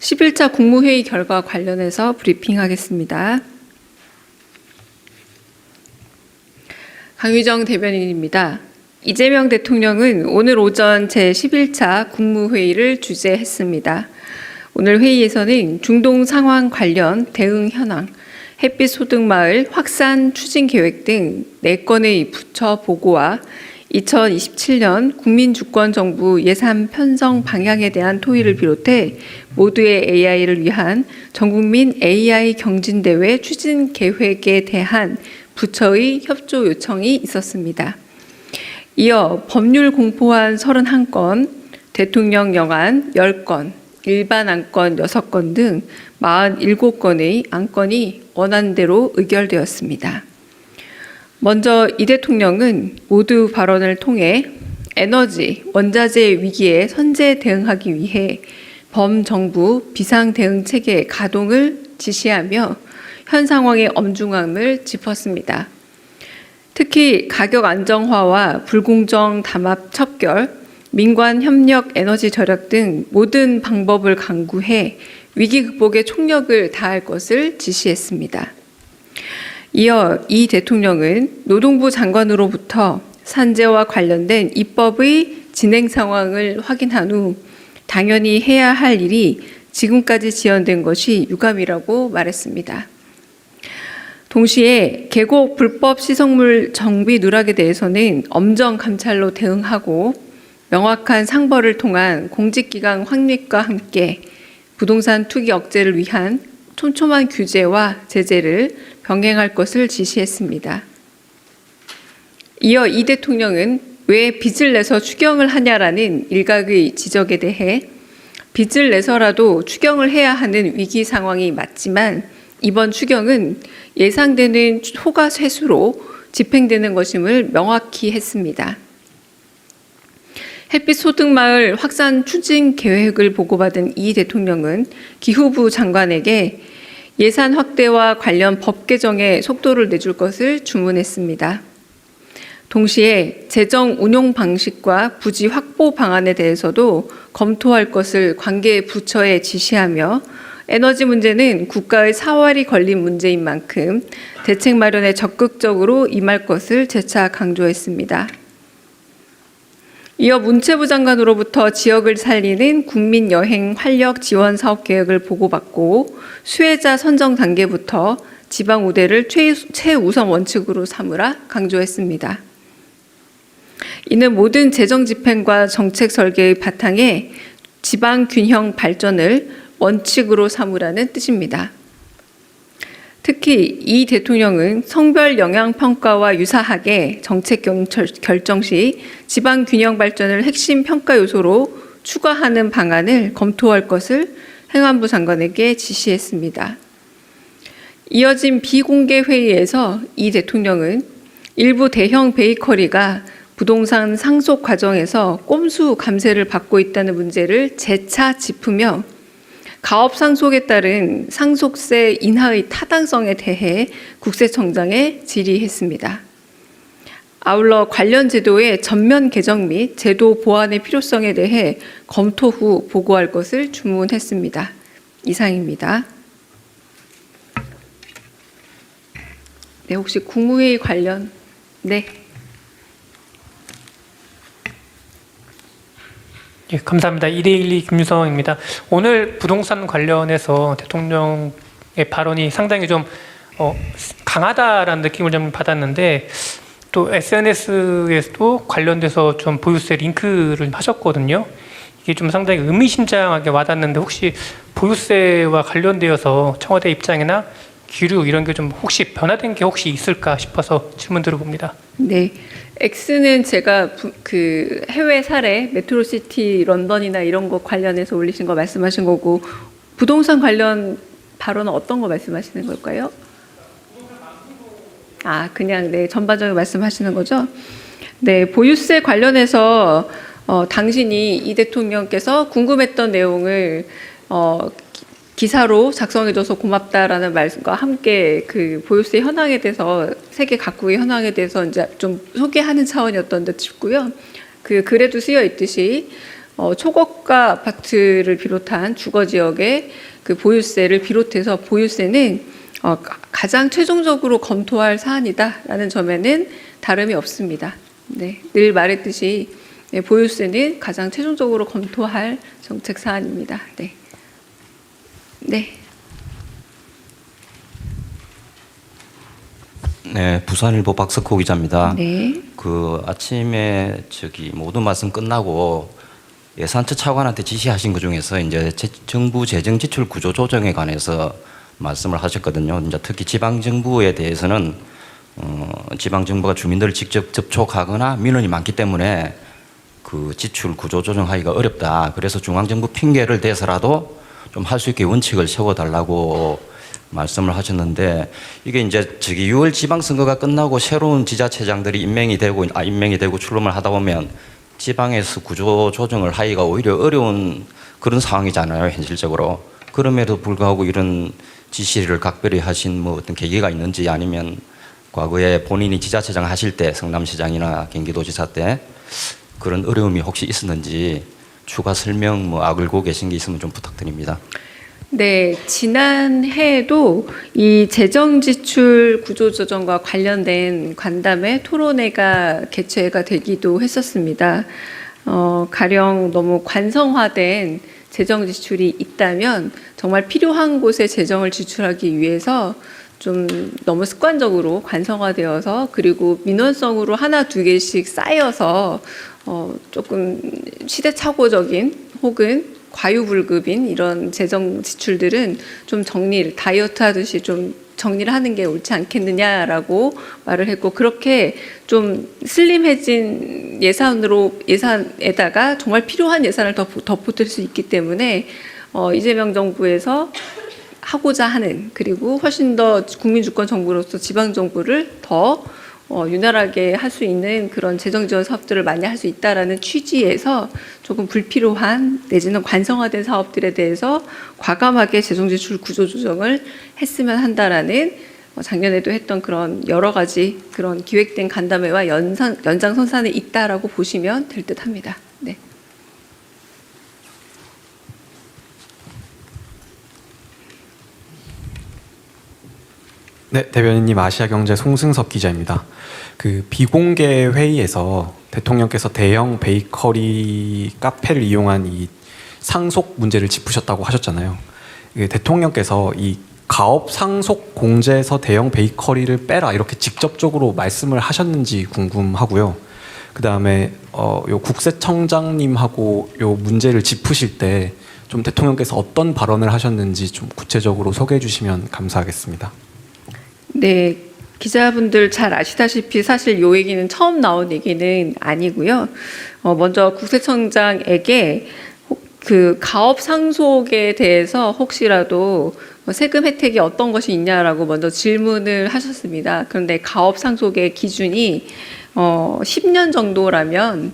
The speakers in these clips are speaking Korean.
11차 국무회의 결과 관련해서 브리핑하겠습니다. 강유정 대변인입니다. 이재명 대통령은 오늘 오전 제11차 국무회의를 주재했습니다. 오늘 회의에서는 중동 상황 관련 대응 현황, 햇빛 소득마을 확산 추진 계획 등 4건의 부처 보고와 2027년 국민주권정부 예산 편성 방향에 대한 토의를 비롯해 모두의 AI를 위한 전국민 AI 경진대회 추진 계획에 대한 부처의 협조 요청이 있었습니다. 이어 법률 공포안 31건, 대통령 영안 10건, 일반 안건 6건 등 47건의 안건이 원안대로 의결되었습니다. 먼저 이 대통령은 모두 발언을 통해 에너지, 원자재 위기에 선제 대응하기 위해 범정부 비상대응체계 가동을 지시하며 현 상황의 엄중함을 짚었습니다. 특히 가격 안정화와 불공정 담합 척결, 민관 협력 에너지 절약 등 모든 방법을 강구해 위기 극복에 총력을 다할 것을 지시했습니다. 이어 이 대통령은 노동부 장관으로부터 산재와 관련된 입법의 진행 상황을 확인한 후 당연히 해야 할 일이 지금까지 지연된 것이 유감이라고 말했습니다. 동시에 계곡 불법 시설물 정비 누락에 대해서는 엄정 감찰로 대응하고 명확한 상벌을 통한 공직기강 확립과 함께 부동산 투기 억제를 위한 촘촘한 규제와 제재를 병행할 것을 지시했습니다. 이어 이 대통령은 왜 빚을 내서 추경을 하냐라는 일각의 지적에 대해 빚을 내서라도 추경을 해야 하는 위기 상황이 맞지만 이번 추경은 예상되는 초과 세수로 집행되는 것임을 명확히 했습니다. 햇빛 소득마을 확산 추진 계획을 보고받은 이 대통령은 기후부 장관에게 예산 확대와 관련 법 개정에 속도를 내줄 것을 주문했습니다. 동시에 재정 운용 방식과 부지 확보 방안에 대해서도 검토할 것을 관계 부처에 지시하며 에너지 문제는 국가의 사활이 걸린 문제인 만큼 대책 마련에 적극적으로 임할 것을 재차 강조했습니다. 이어 문체부 장관으로부터 지역을 살리는 국민여행 활력 지원 사업 계획을 보고받고 수혜자 선정 단계부터 지방 우대를 최우선 원칙으로 삼으라 강조했습니다. 이는 모든 재정 집행과 정책 설계의 바탕에 지방 균형 발전을 원칙으로 삼으라는 뜻입니다. 특히 이 대통령은 성별 영향 평가와 유사하게 정책 결정 시 지방 균형 발전을 핵심 평가 요소로 추가하는 방안을 검토할 것을 행안부 장관에게 지시했습니다. 이어진 비공개 회의에서 이 대통령은 일부 대형 베이커리가 부동산 상속 과정에서 꼼수 감세를 받고 있다는 문제를 재차 짚으며 가업 상속에 따른 상속세 인하의 타당성에 대해 국세청장에 질의했습니다. 아울러 관련 제도의 전면 개정 및 제도 보완의 필요성에 대해 검토 후 보고할 것을 주문했습니다. 이상입니다. 네, 혹시 국무회의 관련? 네. 예, 감사합니다. 2대12 김유성입니다. 오늘 부동산 관련해서 대통령의 발언이 상당히 좀 강하다라는 느낌을 좀 받았는데 또 SNS에서도 관련돼서 좀 보유세 링크를 하셨거든요. 이게 좀 상당히 의미심장하게 와닿는데 혹시 보유세와 관련되어서 청와대 입장이나 기류 이런 게 좀 혹시 변화된 게 혹시 있을까 싶어서 질문 드려봅니다. 네. X는 제가 그 해외 사례, 메트로시티 런던이나 이런 거 관련해서 올리신 거 말씀하신 거고, 부동산 관련 발언은 어떤 거 말씀하시는 걸까요? 아, 그냥 네, 전반적으로 말씀하시는 거죠? 네, 보유세 관련해서 당신이 이 대통령께서 궁금했던 내용을 기사로 작성해줘서 고맙다라는 말씀과 함께 그 보유세 현황에 대해서 세계 각국의 현황에 대해서 이제 좀 소개하는 차원이었던 듯 싶고요. 그 글에도 쓰여 있듯이 초고가 아파트를 비롯한 주거 지역의 그 보유세를 비롯해서 보유세는 가장 최종적으로 검토할 사안이다라는 점에는 다름이 없습니다. 네, 늘 말했듯이 보유세는 가장 최종적으로 검토할 정책 사안입니다. 네. 네. 네, 부산일보 박석호 기자입니다. 네. 그 아침에 모든 말씀 끝나고 예산처 차관한테 지시하신 것 중에서 이제 정부 재정 지출 구조 조정에 관해서 말씀을 하셨거든요. 이제 특히 지방 정부에 대해서는 지방 정부가 주민들을 직접 접촉하거나 민원이 많기 때문에 그 지출 구조 조정하기가 어렵다. 그래서 중앙 정부 핑계를 대서라도 좀 할 수 있게 원칙을 세워달라고 말씀을 하셨는데, 이게 이제 6월 지방선거가 끝나고 새로운 지자체장들이 임명이 되고 출범을 하다 보면 지방에서 구조 조정을 하기가 오히려 어려운 그런 상황이잖아요, 현실적으로. 그럼에도 불구하고 이런 지시를 각별히 하신 어떤 계기가 있는지, 아니면 과거에 본인이 지자체장 하실 때, 성남시장이나 경기도지사 때 그런 어려움이 혹시 있었는지 추가 설명 알고 계신 게 있으면 좀 부탁드립니다. 네, 지난해에도 이 재정지출 구조조정과 관련된 간담회 토론회가 개최가 되기도 했었습니다. 가령 너무 관성화된 재정지출이 있다면 정말 필요한 곳에 재정을 지출하기 위해서 좀 너무 습관적으로 관성화되어서, 그리고 민원성으로 하나 두 개씩 쌓여서 조금 시대착오적인 혹은 과유불급인 이런 재정 지출들은 좀 다이어트 하듯이 좀 정리를 하는 게 옳지 않겠느냐라고 말을 했고, 그렇게 좀 슬림해진 예산에다가 정말 필요한 예산을 더 덧붙일 수 있기 때문에 이재명 정부에서 하고자 하는, 그리고 훨씬 더 국민주권 정부로서 지방 정부를 더 윤활하게 할 수 있는 그런 재정 지원 사업들을 많이 할 수 있다라는 취지에서 조금 불필요한 내지는 관성화된 사업들에 대해서 과감하게 재정 지출 구조 조정을 했으면 한다라는 작년에도 했던 그런 여러 가지 그런 기획된 간담회와 연장선상에 있다라고 보시면 될 듯합니다. 네. 네, 대변인님, 아시아경제 송승섭 기자입니다. 그 비공개 회의에서 대통령께서 대형 베이커리 카페를 이용한 이 상속 문제를 짚으셨다고 하셨잖아요. 대통령께서 이 가업 상속 공제에서 대형 베이커리를 빼라 이렇게 직접적으로 말씀을 하셨는지 궁금하고요. 그 다음에 요 국세청장님하고 요 문제를 짚으실 때 좀 대통령께서 어떤 발언을 하셨는지 좀 구체적으로 소개해 주시면 감사하겠습니다. 네, 기자분들 잘 아시다시피 사실 이 얘기는 처음 나온 얘기는 아니고요. 먼저 국세청장에게 그 가업 상속에 대해서 혹시라도 세금 혜택이 어떤 것이 있냐라고 먼저 질문을 하셨습니다. 그런데 가업 상속의 기준이 10년 정도라면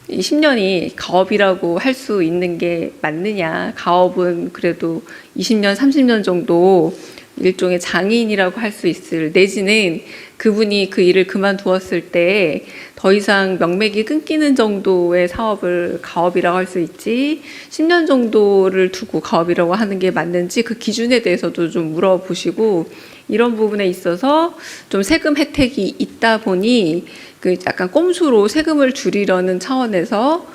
이 10년이 가업이라고 할 수 있는 게 맞느냐. 가업은 그래도 20년, 30년 정도 일종의 장애인이라고 할 수 있을, 내지는 그분이 그 일을 그만두었을 때 더 이상 명맥이 끊기는 정도의 사업을 가업이라고 할 수 있지, 10년 정도를 두고 가업이라고 하는 게 맞는지 그 기준에 대해서도 좀 물어보시고, 이런 부분에 있어서 좀 세금 혜택이 있다 보니 그 약간 꼼수로 세금을 줄이려는 차원에서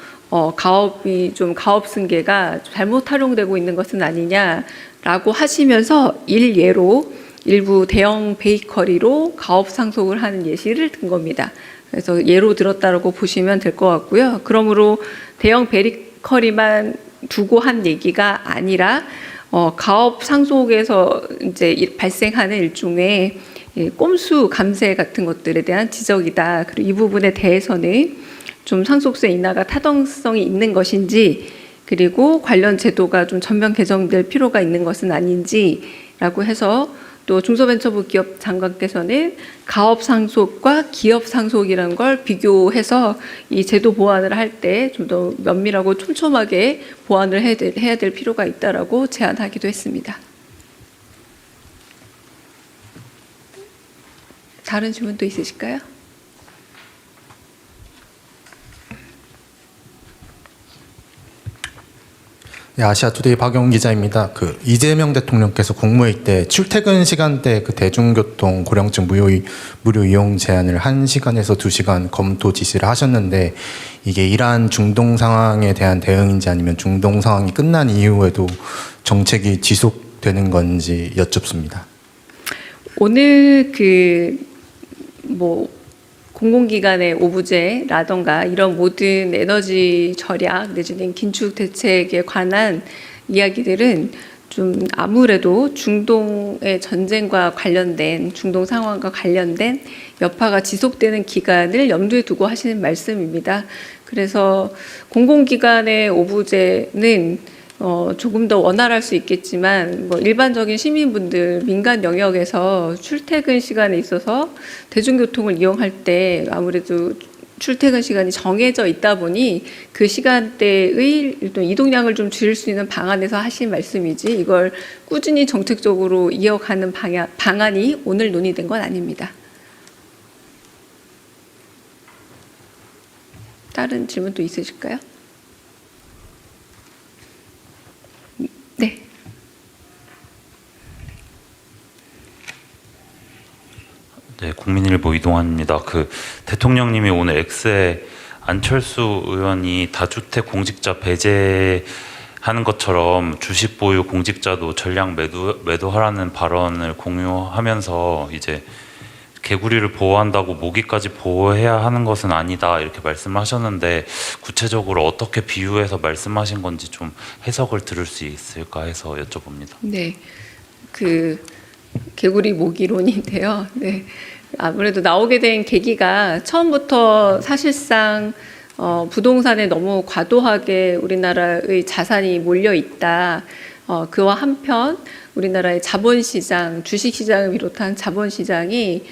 가업이 좀 가업 승계가 잘못 활용되고 있는 것은 아니냐라고 하시면서 일예로 일부 대형 베이커리로 가업 상속을 하는 예시를 든 겁니다. 그래서 예로 들었다라고 보시면 될 것 같고요. 그러므로 대형 베이커리만 두고 한 얘기가 아니라 가업 상속에서 이제 발생하는 일종의 꼼수 감세 같은 것들에 대한 지적이다. 그리고 이 부분에 대해서는 좀 상속세 인하가 타당성이 있는 것인지, 그리고 관련 제도가 좀 전면 개정될 필요가 있는 것은 아닌지라고 해서, 또 중소벤처부 기업 장관께서는 가업 상속과 기업 상속이라는 걸 비교해서 이 제도 보완을 할 때 좀 더 면밀하고 촘촘하게 보완을 해야 될 필요가 있다라고 제안하기도 했습니다. 다른 질문 또 있으실까요? 네, 아시아투데이 박영 기자입니다. 그 이재명 대통령께서 국무회의 때 출퇴근 시간대 그 대중교통 고령층 무료 이용 제한을 1시간에서 2시간 검토 지시를 하셨는데 이게 이러한 중동 상황에 대한 대응인지 아니면 중동 상황이 끝난 이후에도 정책이 지속되는 건지 여쭙습니다. 오늘 공공기관의 오부제라던가 이런 모든 에너지 절약 내지는 긴축 대책에 관한 이야기들은 좀 아무래도 중동의 전쟁과 관련된 중동 상황과 관련된 여파가 지속되는 기간을 염두에 두고 하시는 말씀입니다. 그래서 공공기관의 오부제는 조금 더 원활할 수 있겠지만 일반적인 시민분들 민간 영역에서 출퇴근 시간에 있어서 대중교통을 이용할 때 아무래도 출퇴근 시간이 정해져 있다 보니 그 시간대의 이동량을 좀 줄일 수 있는 방안에서 하신 말씀이지 이걸 꾸준히 정책적으로 이어가는 방안이 오늘 논의된 건 아닙니다. 다른 질문 또 있으실까요? 네. 네, 국민일보 이동환입니다. 그 대통령님이 오늘 X에 안철수 의원이 다주택 공직자 배제하는 것처럼 주식 보유 공직자도 전량 매도하라는 발언을 공유하면서 이제 개구리를 보호한다고 모기까지 보호해야 하는 것은 아니다 이렇게 말씀하셨는데 구체적으로 어떻게 비유해서 말씀하신 건지 좀 해석을 들을 수 있을까 해서 여쭤봅니다. 네, 개구리 모기론인데요. 네, 아무래도 나오게 된 계기가 처음부터 사실상 부동산에 너무 과도하게 우리나라의 자산이 몰려 있다. 그와 한편 우리나라의 자본시장, 주식시장을 비롯한 자본시장이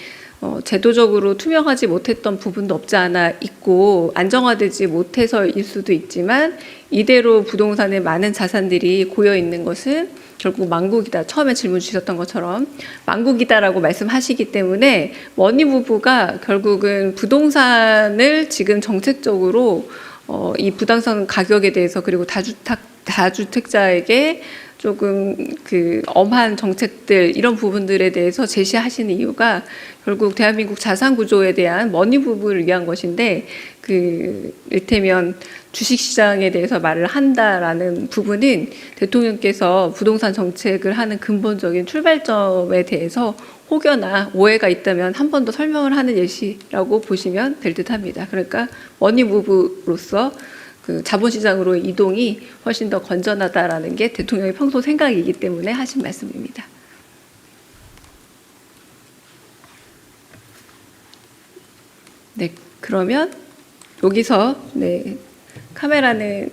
제도적으로 투명하지 못했던 부분도 없지 않아 있고 안정화되지 못해서일 수도 있지만 이대로 부동산에 많은 자산들이 고여 있는 것은 결국 망국이다. 처음에 질문 주셨던 것처럼 망국이다라고 말씀하시기 때문에 머니 부부가 결국은 부동산을 지금 정책적으로 이 부동산 가격에 대해서 그리고 다주택자에게 조금 엄한 정책들 이런 부분들에 대해서 제시하시는 이유가 결국 대한민국 자산 구조에 대한 머니 부분을 위한 것인데 이를테면 주식시장에 대해서 말을 한다라는 부분은 대통령께서 부동산 정책을 하는 근본적인 출발점에 대해서 혹여나 오해가 있다면 한 번 더 설명을 하는 예시라고 보시면 될 듯합니다. 그러니까 머니 부부로서 자본시장으로 이동이 훨씬 더 건전하다라는 게 대통령의 평소 생각이기 때문에 하신 말씀입니다. 네, 그러면 여기서 카메라는